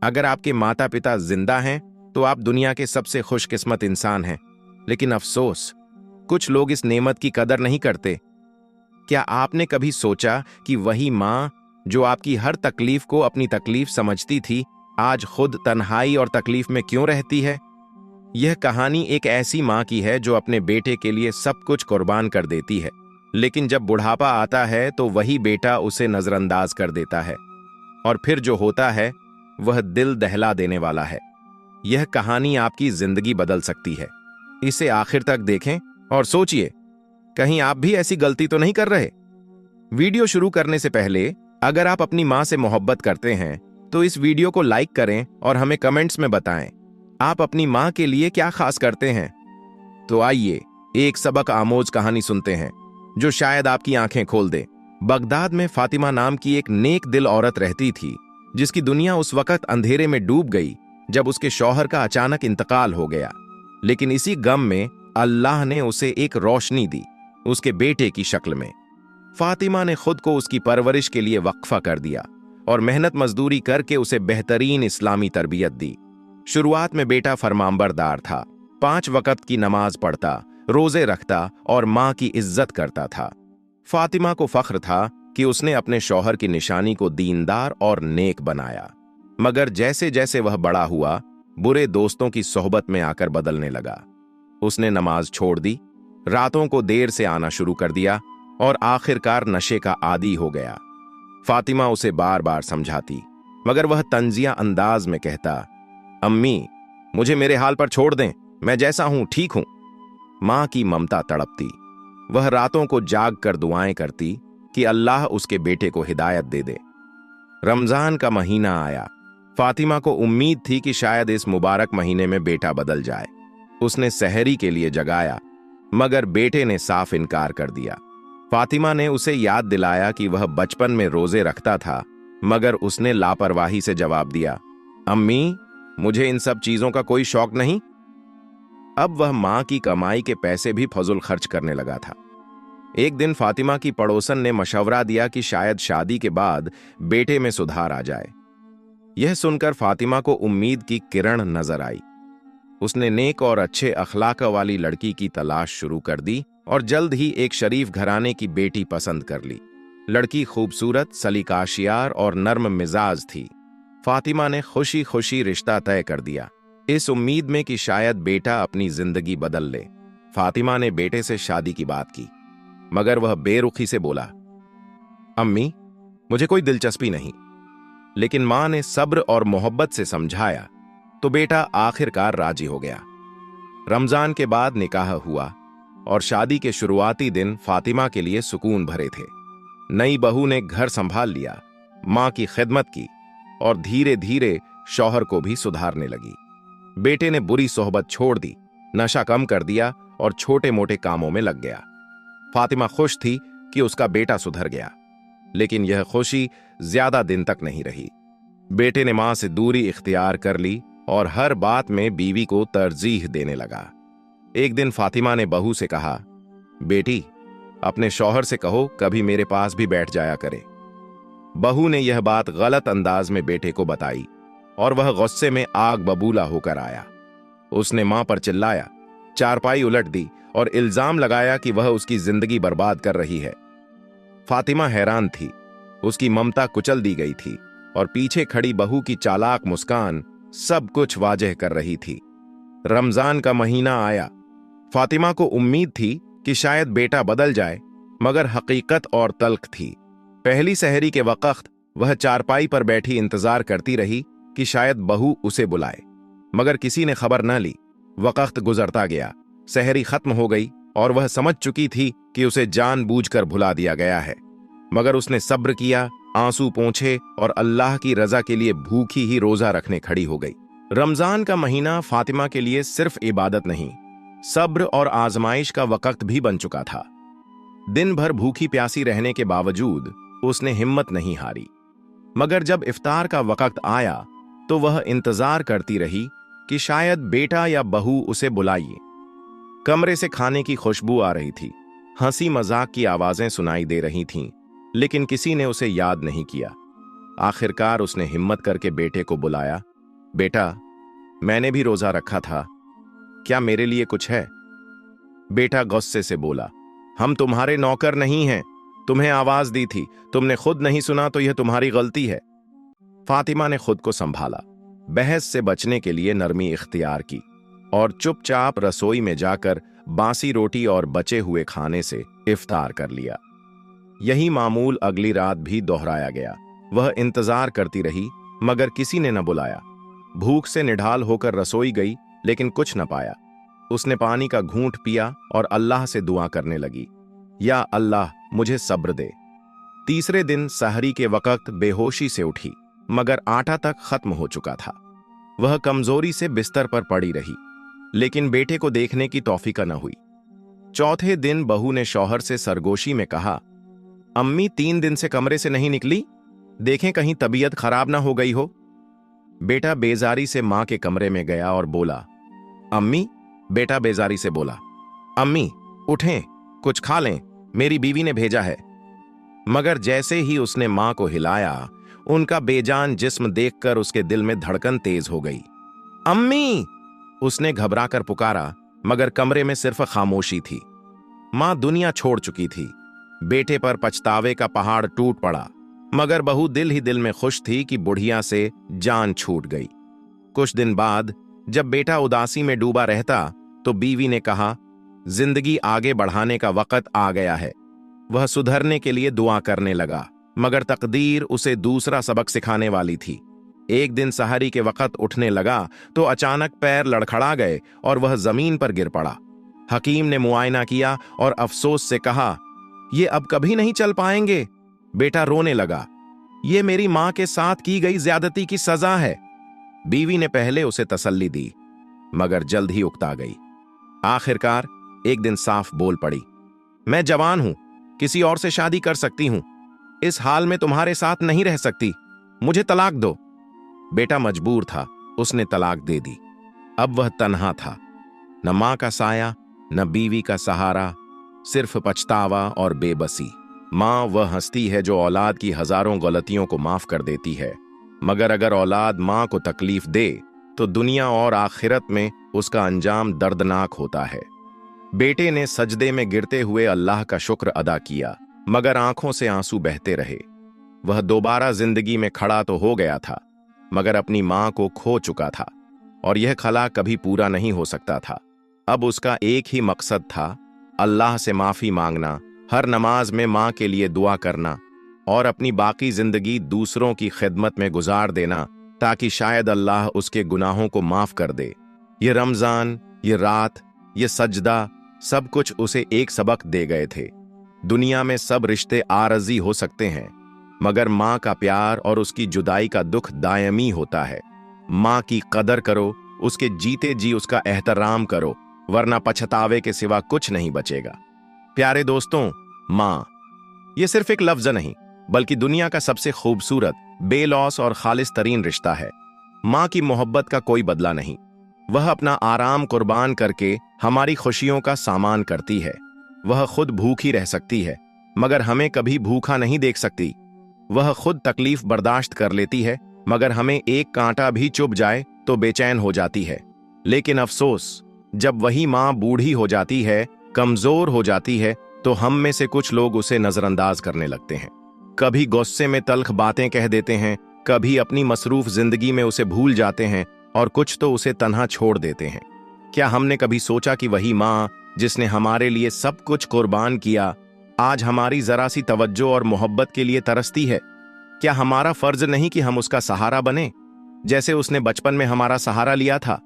अगर आपके माता पिता जिंदा हैं तो आप दुनिया के सबसे खुशकिस्मत इंसान हैं, लेकिन अफसोस कुछ लोग इस नेमत की कदर नहीं करते। क्या आपने कभी सोचा कि वही मां जो आपकी हर तकलीफ को अपनी तकलीफ समझती थी, आज खुद तन्हाई और तकलीफ में क्यों रहती है? यह कहानी एक ऐसी मां की है जो अपने बेटे के लिए सब कुछ कुर्बान कर देती है, लेकिन जब बुढ़ापा आता है तो वही बेटा उसे नजरअंदाज कर देता है, और फिर जो होता है वह दिल दहला देने वाला है। यह कहानी आपकी जिंदगी बदल सकती है। इसे आखिर तक देखें और सोचिए, कहीं आप भी ऐसी गलती तो नहीं कर रहे। वीडियो शुरू करने से पहले अगर आप अपनी मां से मोहब्बत करते हैं तो इस वीडियो को लाइक करें और हमें कमेंट्स में बताएं आप अपनी मां के लिए क्या खास करते हैं। तो आइए एक सबक आमोज कहानी सुनते हैं जो शायद आपकी आंखें खोल दे। बगदाद में फातिमा नाम की एक नेक दिल औरत रहती थी, जिसकी दुनिया उस वक्त अंधेरे में डूब गई जब उसके शौहर का अचानक इंतकाल हो गया। लेकिन इसी गम में अल्लाह ने उसे एक रोशनी दी, उसके बेटे की शक्ल में। फातिमा ने खुद को उसकी परवरिश के लिए वक्फा कर दिया और मेहनत मजदूरी करके उसे बेहतरीन इस्लामी तरबियत दी। शुरुआत में बेटा फरमांबरदार था, 5 वक्त की नमाज पढ़ता, रोजे रखता और मां की इज्जत करता था। फातिमा को फख्र था कि उसने अपने शौहर की निशानी को दीनदार और नेक बनाया। मगर जैसे जैसे वह बड़ा हुआ, बुरे दोस्तों की सोहबत में आकर बदलने लगा। उसने नमाज छोड़ दी, रातों को देर से आना शुरू कर दिया और आखिरकार नशे का आदी हो गया। फातिमा उसे बार बार समझाती, मगर वह तंजिया अंदाज में कहता, अम्मी मुझे मेरे हाल पर छोड़ दें, मैं जैसा हूं ठीक हूं। मां की ममता तड़पती। वह रातों को जाग कर दुआएं करती कि अल्लाह उसके बेटे को हिदायत दे दे। रमजान का महीना आया। फातिमा को उम्मीद थी कि शायद इस मुबारक महीने में बेटा बदल जाए। उसने सहरी के लिए जगाया, मगर बेटे ने साफ इनकार कर दिया। फातिमा ने उसे याद दिलाया कि वह बचपन में रोजे रखता था, मगर उसने लापरवाही से जवाब दिया, अम्मी मुझे इन सब चीजों का कोई शौक नहीं। अब वह मां की कमाई के पैसे भी फजुल खर्च करने लगा था। एक दिन फातिमा की पड़ोसन ने मशवरा दिया कि शायद शादी के बाद बेटे में सुधार आ जाए। यह सुनकर फातिमा को उम्मीद की किरण नजर आई। उसने नेक और अच्छे अखलाक वाली लड़की की तलाश शुरू कर दी और जल्द ही एक शरीफ घराने की बेटी पसंद कर ली। लड़की खूबसूरत, सलीकाशियार और नर्म मिजाज थी। फातिमा ने खुशी खुशी रिश्ता तय कर दिया, इस उम्मीद में कि शायद बेटा अपनी जिंदगी बदल ले। फातिमा ने बेटे से शादी की बात की, मगर वह बेरुखी से बोला, अम्मी मुझे कोई दिलचस्पी नहीं। लेकिन मां ने सब्र और मोहब्बत से समझाया तो बेटा आखिरकार राजी हो गया। रमजान के बाद निकाह हुआ और शादी के शुरुआती दिन फातिमा के लिए सुकून भरे थे। नई बहू ने घर संभाल लिया, मां की खिदमत की और धीरे धीरे शौहर को भी सुधारने लगी। बेटे ने बुरी सोहबत छोड़ दी, नशा कम कर दिया और छोटे मोटे कामों में लग गया। फातिमा खुश थी कि उसका बेटा सुधर गया, लेकिन यह खुशी ज्यादा दिन तक नहीं रही। बेटे ने मां से दूरी इख्तियार कर ली और हर बात में बीवी को तरजीह देने लगा। एक दिन फातिमा ने बहू से कहा, बेटी अपने शौहर से कहो कभी मेरे पास भी बैठ जाया करे। बहू ने यह बात गलत अंदाज में बेटे को बताई और वह गुस्से में आग बबूला होकर आया। उसने मां पर चिल्लाया, चारपाई उलट दी और इल्जाम लगाया कि वह उसकी जिंदगी बर्बाद कर रही है। फातिमा हैरान थी, उसकी ममता कुचल दी गई थी और पीछे खड़ी बहू की चालाक मुस्कान सब कुछ वाजह कर रही थी। रमजान का महीना आया। फातिमा को उम्मीद थी कि शायद बेटा बदल जाए, मगर हकीकत और तल्ख थी। पहली सहरी के वक्त वह चारपाई पर बैठी इंतजार करती रही कि शायद बहू उसे बुलाए, मगर किसी ने खबर न ली। वक्त गुजरता गया, सहरी खत्म हो गई और वह समझ चुकी थी कि उसे जानबूझकर भुला दिया गया है, मगर उसने सब्र किया, आंसू पोंछे और अल्लाह की रजा के लिए भूखी ही रोजा रखने खड़ी हो गई। रमजान का महीना फातिमा के लिए सिर्फ इबादत नहीं, सब्र और आजमाइश का वक्त भी बन चुका था। दिन भर भूखी प्यासी रहने के बावजूद उसने हिम्मत नहीं हारी, मगर जब इफ्तार का वक्त आया तो वह इंतजार करती रही कि शायद बेटा या बहू उसे बुलाइए। कमरे से खाने की खुशबू आ रही थी, हंसी मजाक की आवाजें सुनाई दे रही थीं, लेकिन किसी ने उसे याद नहीं किया। आखिरकार उसने हिम्मत करके बेटे को बुलाया बेटा, मैंने भी रोजा रखा था, क्या मेरे लिए कुछ है? बेटा गुस्से से बोला, हम तुम्हारे नौकर नहीं हैं, तुम्हें आवाज दी थी, तुमने खुद नहीं सुना तो यह तुम्हारी गलती है। फातिमा ने खुद को संभाला, बहस से बचने के लिए नरमी इख्तियार की और चुपचाप रसोई में जाकर बासी रोटी और बचे हुए खाने से इफ्तार कर लिया। यही मामूल अगली रात भी दोहराया गया। वह इंतजार करती रही मगर किसी ने न बुलाया। भूख से निढाल होकर रसोई गई लेकिन कुछ न पाया। उसने पानी का घूंट पिया और अल्लाह से दुआ करने लगी, या अल्लाह मुझे सब्र दे। तीसरे दिन सहरी के वक्त बेहोशी से उठी मगर आटा तक खत्म हो चुका था। वह कमजोरी से बिस्तर पर पड़ी रही लेकिन बेटे को देखने की तौफीक न हुई। चौथे दिन बहू ने शौहर से सरगोशी में कहा, अम्मी 3 दिन से कमरे से नहीं निकली, देखें कहीं तबीयत खराब ना हो गई हो। बेटा बेजारी से मां के कमरे में गया और बोला, अम्मी। बेटा बेजारी से बोला, अम्मी उठें, कुछ खा लें, मेरी बीवी ने भेजा है। मगर जैसे ही उसने मां को हिलाया, उनका बेजान जिस्म देखकर उसके दिल में धड़कन तेज हो गई। अम्मी! उसने घबराकर पुकारा मगर कमरे में सिर्फ खामोशी थी। मां दुनिया छोड़ चुकी थी। बेटे पर पछतावे का पहाड़ टूट पड़ा मगर बहू दिल ही दिल में खुश थी कि बुढ़िया से जान छूट गई। कुछ दिन बाद जब बेटा उदासी में डूबा रहता तो बीवी ने कहा, जिंदगी आगे बढ़ाने का वक्त आ गया है। वह सुधरने के लिए दुआ करने लगा मगर तकदीर उसे दूसरा सबक सिखाने वाली थी। एक दिन सहरी के वक्त उठने लगा तो अचानक पैर लड़खड़ा गए और वह जमीन पर गिर पड़ा। हकीम ने मुआयना किया और अफसोस से कहा, ये अब कभी नहीं चल पाएंगे। बेटा रोने लगा, ये मेरी मां के साथ की गई ज्यादती की सजा है। बीवी ने पहले उसे तसल्ली दी मगर जल्द ही उकता गई। आखिरकार एक दिन साफ बोल पड़ी, मैं जवान हूं, किसी और से शादी कर सकती हूं, इस हाल में तुम्हारे साथ नहीं रह सकती, मुझे तलाक दो। बेटा मजबूर था, उसने तलाक दे दी। अब वह तन्हा था, न मां का साया न बीवी का सहारा, सिर्फ पछतावा और बेबसी। मां वह हस्ती है जो औलाद की हजारों गलतियों को माफ कर देती है, मगर अगर औलाद मां को तकलीफ दे तो दुनिया और आखिरत में उसका अंजाम दर्दनाक होता है। बेटे ने सजदे में गिरते हुए अल्लाह का शुक्र अदा किया मगर आंखों से आंसू बहते रहे। वह दोबारा जिंदगी में खड़ा तो हो गया था मगर अपनी मां को खो चुका था और यह खला कभी पूरा नहीं हो सकता था। अब उसका एक ही मकसद था, अल्लाह से माफी मांगना, हर नमाज में मां के लिए दुआ करना और अपनी बाकी जिंदगी दूसरों की खिदमत में गुजार देना ताकि शायद अल्लाह उसके गुनाहों को माफ कर दे। ये रमजान, ये रात, ये सजदा, सब कुछ उसे एक सबक दे गए थे। दुनिया में सब रिश्ते आरजी हो सकते हैं मगर मां का प्यार और उसकी जुदाई का दुख दायमी होता है। मां की कदर करो, उसके जीते जी उसका एहतराम करो, वरना पछतावे के सिवा कुछ नहीं बचेगा। प्यारे दोस्तों, मां ये सिर्फ एक लफ्ज नहीं बल्कि दुनिया का सबसे खूबसूरत, बेलौस और खालिस तरीन रिश्ता है। मां की मोहब्बत का कोई बदला नहीं। वह अपना आराम कुर्बान करके हमारी खुशियों का सामान करती है। वह खुद भूखी रह सकती है मगर हमें कभी भूखा नहीं देख सकती। वह खुद तकलीफ बर्दाश्त कर लेती है मगर हमें एक कांटा भी चुभ जाए तो बेचैन हो जाती है। लेकिन अफसोस, जब वही मां बूढ़ी हो जाती है, कमजोर हो जाती है, तो हम में से कुछ लोग उसे नजरअंदाज करने लगते हैं। कभी गुस्से में तल्ख बातें कह देते हैं, कभी अपनी मसरूफ जिंदगी में उसे भूल जाते हैं और कुछ तो उसे तन्हा छोड़ देते हैं। क्या हमने कभी सोचा कि वही मां जिसने हमारे लिए सब कुछ कुर्बान किया, आज हमारी जरा सी तवज्जो और मोहब्बत के लिए तरसती है? क्या हमारा फर्ज नहीं कि हम उसका सहारा बने, जैसे उसने बचपन में हमारा सहारा लिया था?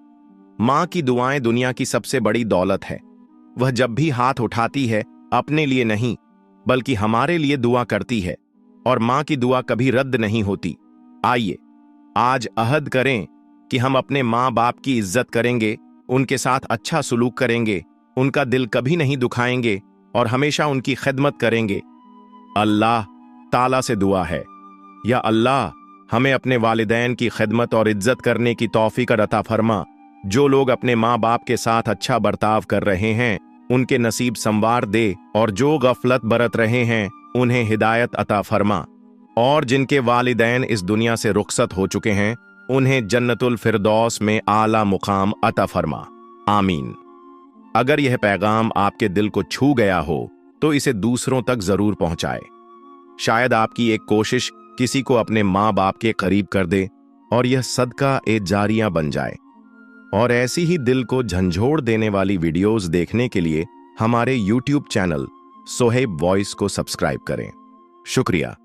मां की दुआएं दुनिया की सबसे बड़ी दौलत है। वह जब भी हाथ उठाती है, अपने लिए नहीं बल्कि हमारे लिए दुआ करती है और मां की दुआ कभी रद्द नहीं होती। आइए आज अहद करें कि हम अपने मां बाप की इज्जत करेंगे, उनके साथ अच्छा सुलूक करेंगे, उनका दिल कभी नहीं दुखाएंगे और हमेशा उनकी खिदमत करेंगे। अल्लाह ताला से दुआ है, या अल्लाह हमें अपने वालिदैन की खिदमत और इज्जत करने की तौफीक अता फरमा। जो लोग अपने माँ बाप के साथ अच्छा बर्ताव कर रहे हैं उनके नसीब संवार दे और जो गफलत बरत रहे हैं उन्हें हिदायत अता फरमा। और जिनके वालिदैन इस दुनिया से रुखसत हो चुके हैं उन्हें जन्नतुल फिरदौस में आला मुकाम अता फरमा। आमीन। अगर यह पैगाम आपके दिल को छू गया हो तो इसे दूसरों तक जरूर पहुंचाए। शायद आपकी एक कोशिश किसी को अपने माँ बाप के करीब कर दे और यह सदका ए जारिया बन जाए। और ऐसी ही दिल को झंझोड़ देने वाली वीडियोस देखने के लिए हमारे YouTube चैनल सोहेब वॉइस को सब्सक्राइब करें। शुक्रिया।